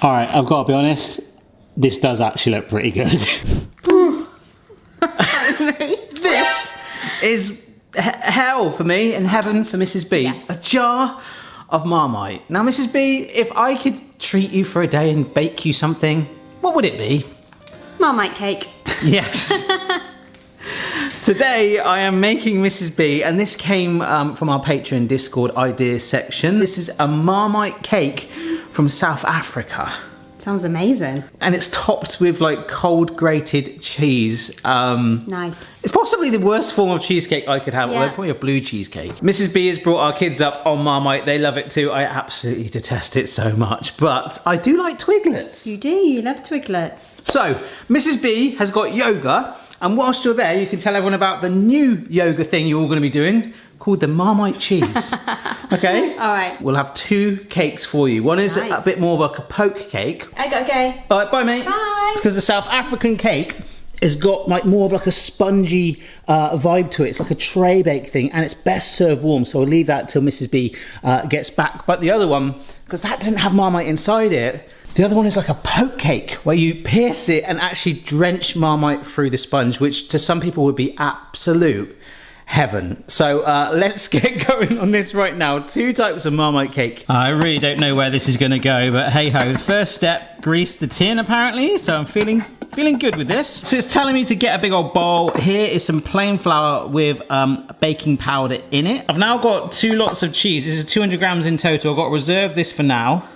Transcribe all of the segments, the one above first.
All right, I've got to be honest. This does actually look pretty good. This is hell for me and heaven for Mrs. B. Yes. A jar of Marmite. Now, Mrs. B, if I could treat you for a day and bake you something, what would it be? Marmite cake. Yes. Today I am making Mrs. B, and this came from our Patreon Discord ideas section. This is a Marmite cake from South Africa. Sounds amazing. And it's topped with like cold grated cheese. Nice. It's possibly the worst form of cheesecake I could have, although probably a blue cheesecake. Mrs. B has brought our kids up on Marmite. They love it too. I absolutely detest it so much, but I do like Twiglets. You do, you love Twiglets. So, Mrs. B has got yoga, and whilst you're there, you can tell everyone about the new yoga thing you're all going to be doing, called the Marmite cheese. Okay? All right. We'll have 2 cakes for you. One is Nice. a bit more of like a poke cake. I gotta go. All right, bye, mate. Bye. Because the South African cake has got like more of like a spongy vibe to it. It's like a tray bake thing, and it's best served warm. So I'll leave that till Mrs. B gets back. But the other one, because that doesn't have Marmite inside it, the other one is like a poke cake where you pierce it and actually drench Marmite through the sponge, which to some people would be absolute heaven. So let's get going on this right now. 2 types of Marmite cake. I really don't know where this is going to go, but hey ho. First step, grease the tin apparently. So I'm feeling good with this. So it's telling me to get a big old bowl. Here is some plain flour with baking powder in it. I've now got 2 lots of cheese. This is 200 grams in total. I've got to reserve this for now.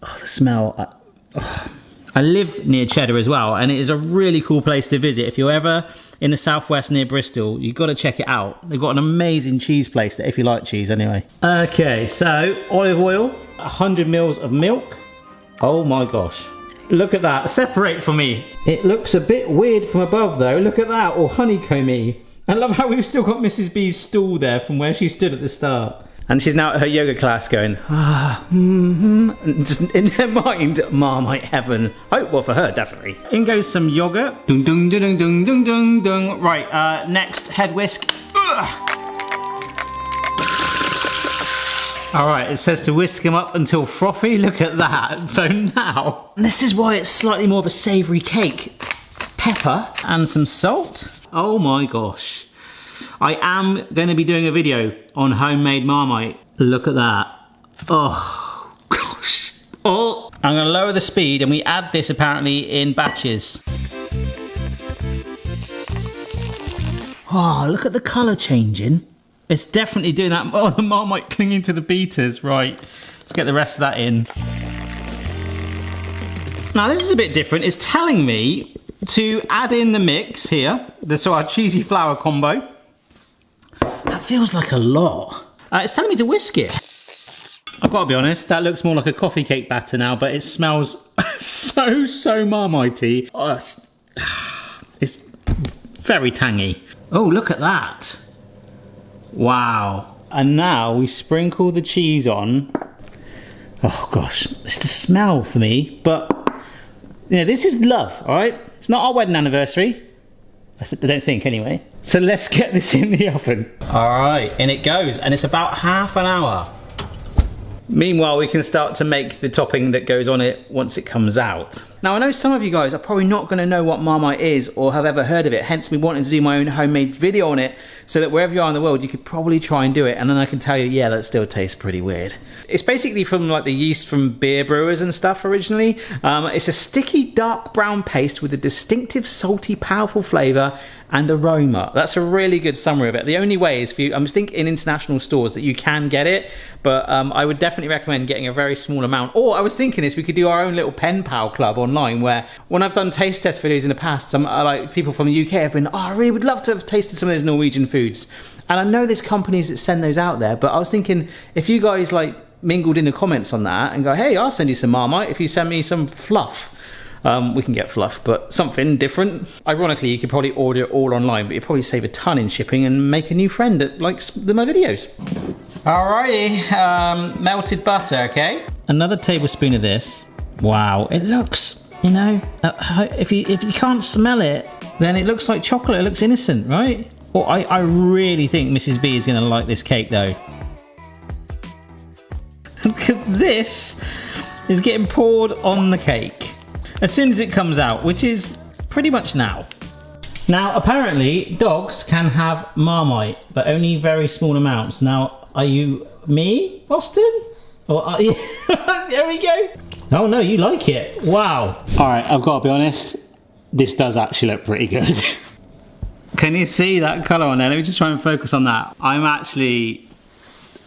Oh, the smell. I live near Cheddar as well, and it is a really cool place to visit. If you're ever in the southwest near Bristol, you've got to check it out. They've got an amazing cheese place there, if you like cheese anyway. Okay, so olive oil, 100 mils of milk. Oh my gosh. Look at that. Separate for me. It looks a bit weird from above though. Look at that, or honeycomby. I love how we've still got Mrs. B's stool there from where she stood at the start. And she's now at her yoga class going, just in her mind, Marmite heaven. Oh, well, for her, definitely. In goes some yogurt. Dung, dung, dung, dung, dung, dung, dung. Right, next, head whisk. All right, it says to whisk them up until frothy. Look at that. So now, this is why it's slightly more of a savoury cake. Pepper and some salt. Oh my gosh. I am going to be doing a video on homemade Marmite. Look at that. Oh, gosh. Oh, I'm going to lower the speed, and we add this apparently in batches. Oh, look at the colour changing. It's definitely doing that. Oh, the Marmite clinging to the beaters. Right, let's get the rest of that in. Now, this is a bit different. It's telling me to add in the mix here, so our cheesy flour combo. That feels like a lot. It's telling me to whisk it. I've got to be honest, that looks more like a coffee cake batter now, but it smells so Marmite-y. Oh, it's very tangy. Oh, look at that. Wow. And now we sprinkle the cheese on. Oh gosh, it's the smell for me, but you know, this is love, all right? It's not our wedding anniversary. I don't think anyway. So let's get this in the oven. All right, in it goes, and it's about half an hour. Meanwhile, we can start to make the topping that goes on it once it comes out. Now, I know some of you guys are probably not going to know what Marmite is or have ever heard of it, hence me wanting to do my own homemade video on it so that wherever you are in the world, you could probably try and do it, and then I can tell you, yeah, that still tastes pretty weird. It's basically from like the yeast from beer brewers and stuff originally. It's a sticky dark brown paste with a distinctive salty, powerful flavour and aroma. That's a really good summary of it. The only way is for you, I'm thinking in international stores that you can get it, but I would definitely recommend getting a very small amount. Or I was thinking is we could do our own little pen pal club online, where when I've done taste test videos in the past, some like people from the UK have been, oh, I really would love to have tasted some of those Norwegian foods. And I know there's companies that send those out there, but I was thinking if you guys like mingled in the comments on that and go, hey, I'll send you some Marmite if you send me some fluff. We can get fluff, but something different. Ironically, you could probably order it all online, but you'd probably save a ton in shipping and make a new friend that likes my videos. Alrighty, melted butter, okay? Another tablespoon of this. Wow, it looks, you know, if you can't smell it, then it looks like chocolate. It looks innocent, right? Well, I really think Mrs. B is going to like this cake though. Because this is getting poured on the cake as soon as it comes out, which is pretty much now. Now, apparently, dogs can have Marmite, but only very small amounts. Now, are you me, Austin? Or are you... There we go. Oh no, you like it. Wow. All right, I've got to be honest. This does actually look pretty good. Can you see that colour on there? Let me just try and focus on that. I'm actually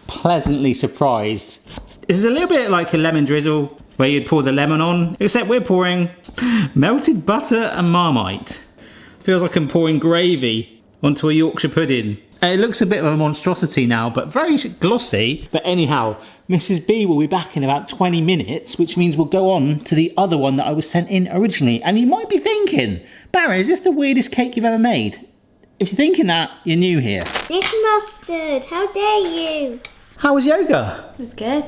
pleasantly surprised. This is a little bit like a lemon drizzle where you'd pour the lemon on, except we're pouring melted butter and Marmite. Feels like I'm pouring gravy onto a Yorkshire pudding. It looks a bit of a monstrosity now, but very glossy. But anyhow, Mrs. B will be back in about 20 minutes, which means we'll go on to the other one that I was sent in originally. And you might be thinking, Barry, is this the weirdest cake you've ever made? If you're thinking that, you're new here. Nick Mustard, how dare you? How was yoga? It was good.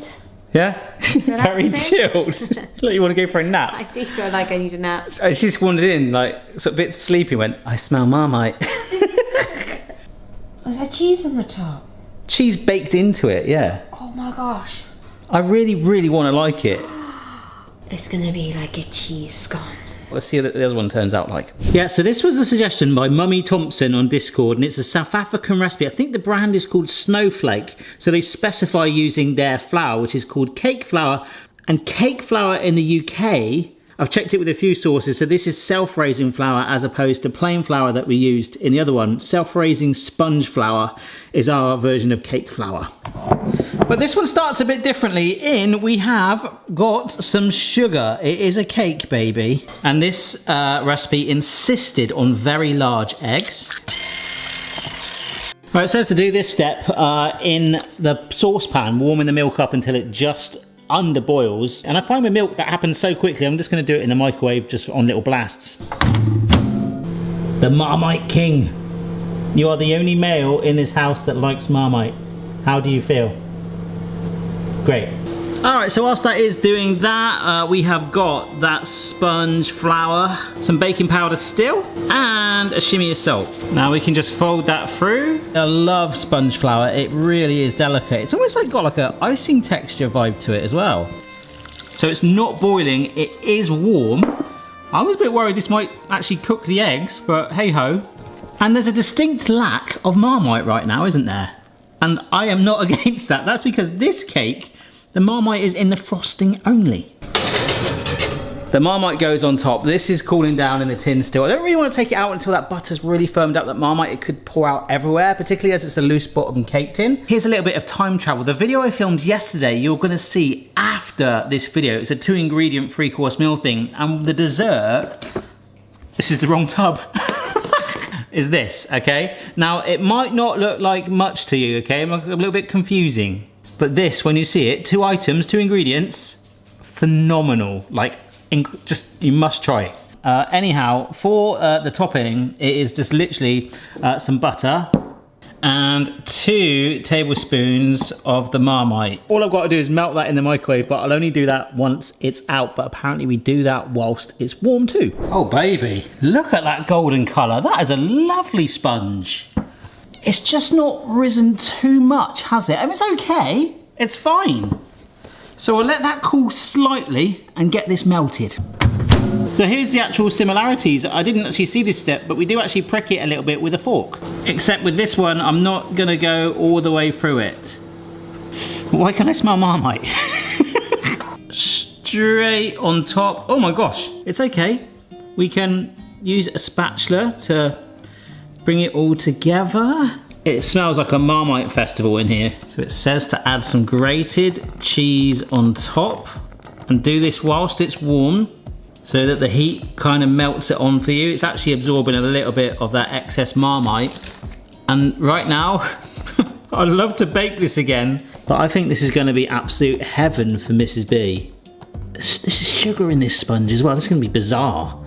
Yeah? Very chilled. Look, you want to go for a nap? I do feel like I need a nap. She just wandered in, like, sort of a bit sleepy, went, I smell Marmite. Was there cheese on the top? Cheese baked into it, yeah. Oh my gosh. I really, really want to like it. It's gonna be like a cheese scone. Let's see what the other one turns out like. Yeah, so this was a suggestion by Mummy Thompson on Discord, and it's a South African recipe. I think the brand is called Snowflake. So they specify using their flour, which is called cake flour. And cake flour in the UK, I've checked it with a few sources, so this is self-raising flour as opposed to plain flour that we used in the other one. Self-raising sponge flour is our version of cake flour. But this one starts a bit differently. We have got some sugar. It is a cake, baby. And this recipe insisted on very large eggs. Right, it says to do this step in the saucepan, warming the milk up until it just under boils. And I find with milk that happens so quickly, I'm just going to do it in the microwave just on little blasts. The Marmite King. You are the only male in this house that likes Marmite. How do you feel? Great. Alright, so whilst that is doing that, we have got that sponge flour, some baking powder still, and a shimmy of salt. Now we can just fold that through. I love sponge flour, it really is delicate. It's almost like got like an icing texture vibe to it as well. So it's not boiling, it is warm. I was a bit worried this might actually cook the eggs, but hey ho. And there's a distinct lack of Marmite right now, isn't there? And I am not against that. That's because this cake, the Marmite is in the frosting only. The Marmite goes on top. This is cooling down in the tin still. I don't really want to take it out until that butter's really firmed up. That Marmite, it could pour out everywhere, particularly as it's a loose bottom cake tin. Here's a little bit of time travel. The video I filmed yesterday, you're gonna see after this video. It's a 2-ingredient 3-course meal thing. And the dessert, this is the wrong tub. Is this, okay? Now, it might not look like much to you, okay? I'm a little bit confusing. But this, when you see it, 2 items, 2 ingredients, phenomenal. Like, just, you must try it. Anyhow, for the topping, it is just literally some butter and 2 tablespoons of the Marmite. All I've got to do is melt that in the microwave, but I'll only do that once it's out. But apparently we do that whilst it's warm too. Oh baby, look at that golden colour. That is a lovely sponge. It's just not risen too much, has it? I mean, it's okay, it's fine. So I'll let that cool slightly and get this melted. So here's the actual similarities. I didn't actually see this step, but we do actually prick it a little bit with a fork. Except with this one, I'm not gonna go all the way through it. Why can I smell Marmite? Straight on top. Oh my gosh, it's okay. We can use a spatula to bring it all together. It smells like a Marmite festival in here. So it says to add some grated cheese on top and do this whilst it's warm so that the heat kind of melts it on for you. It's actually absorbing a little bit of that excess Marmite. And right now, I'd love to bake this again, but I think this is gonna be absolute heaven for Mrs. B. This is sugar in this sponge as well. This is gonna be bizarre.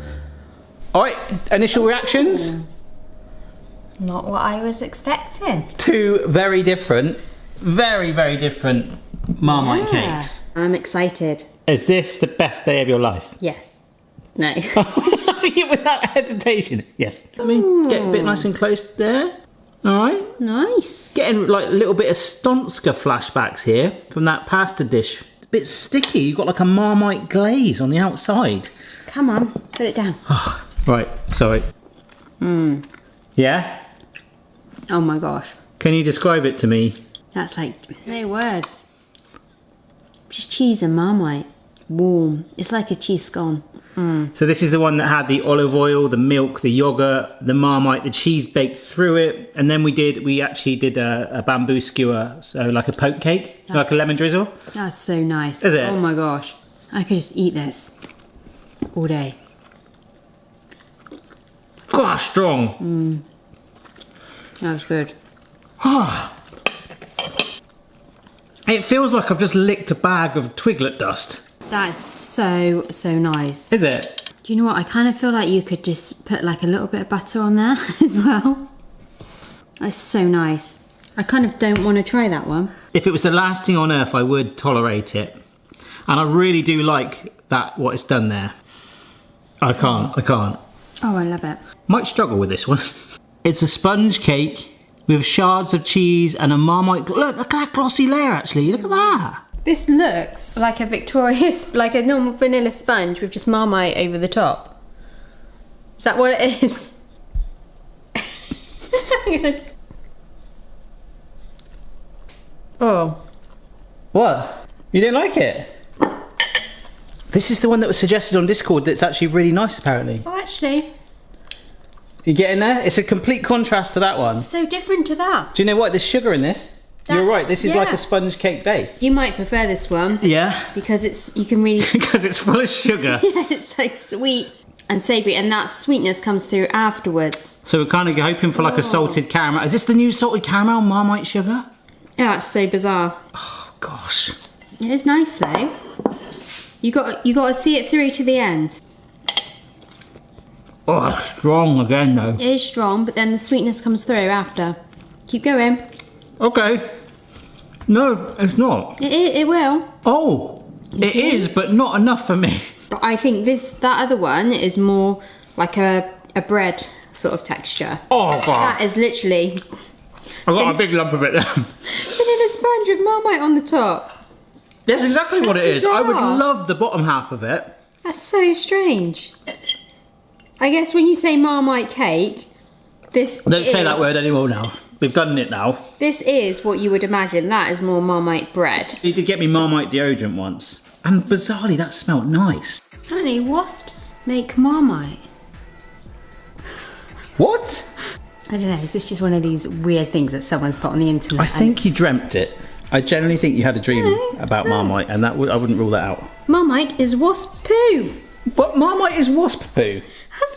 All right, initial reactions? Not what I was expecting. 2 very different, very, very different Marmite cakes. I'm excited. Is this the best day of your life? Yes. No. Without hesitation, yes. Let me get a bit nice and close there. All right. Nice. Getting like a little bit of Stonska flashbacks here from that pasta dish bit sticky. You've got like a Marmite glaze on the outside. Come on, put it down. Oh, right, sorry. Yeah? Oh my gosh. Can you describe it to me? That's like, no words. Just cheese and Marmite. Warm. It's like a cheese scone. So this is the one that had the olive oil, the milk, the yogurt, the Marmite, the cheese baked through it. And then we actually did a bamboo skewer, so like a poke cake, like a lemon drizzle. That's so nice. Is it? Oh my gosh. I could just eat this all day. Gosh, strong. That was good. It feels like I've just licked a bag of twiglet dust. That is so, so nice. Is it? Do you know what? I kind of feel like you could just put like a little bit of butter on there as well. That's so nice. I kind of don't want to try that one. If it was the last thing on earth, I would tolerate it. And I really do like that, what it's done there. I can't. Oh, I love it. Might struggle with this one. It's a sponge cake with shards of cheese and a Marmite. Look at that glossy layer actually, look at that. This looks like a Victoria's, like a normal vanilla sponge with just Marmite over the top. Is that what it is? Oh. What? You didn't like it? This is the one that was suggested on Discord that's actually really nice apparently. Oh, actually. You get in there? It's a complete contrast to that one. So different to that. Do you know what? There's sugar in this. You're right, this is like a sponge cake base. You might prefer this one. Yeah. Because you can really... Because it's full of sugar. Yeah, it's like sweet and savoury, and that sweetness comes through afterwards. So we're kind of hoping for like a salted caramel. Is this the new salted caramel Marmite sugar? Yeah, it's so bizarre. Oh gosh. It is nice though. You got to see it through to the end. Oh, strong again though. It is strong, but then the sweetness comes through after. Keep going. Okay. No, it's not. It will. Oh, it is, but not enough for me. But I think that other one is more like a bread sort of texture. Oh god. That is literally I got a big lump of it there. vanilla sponge with Marmite on the top. That's exactly what it is. I would bizarre. love the bottom half of it. That's so strange. I guess when you say Marmite cake, Don't say that word anymore now. We've done it now. This is what you would imagine. That is more Marmite bread. You did get me Marmite deodorant once. And bizarrely, that smelled nice. Apparently wasps make Marmite. What? I don't know, is this just one of these weird things that someone's put on the internet? I think you dreamt it. I generally think you had a dream about Marmite, and I wouldn't rule that out. Marmite is wasp poo. But Marmite is wasp poo. That's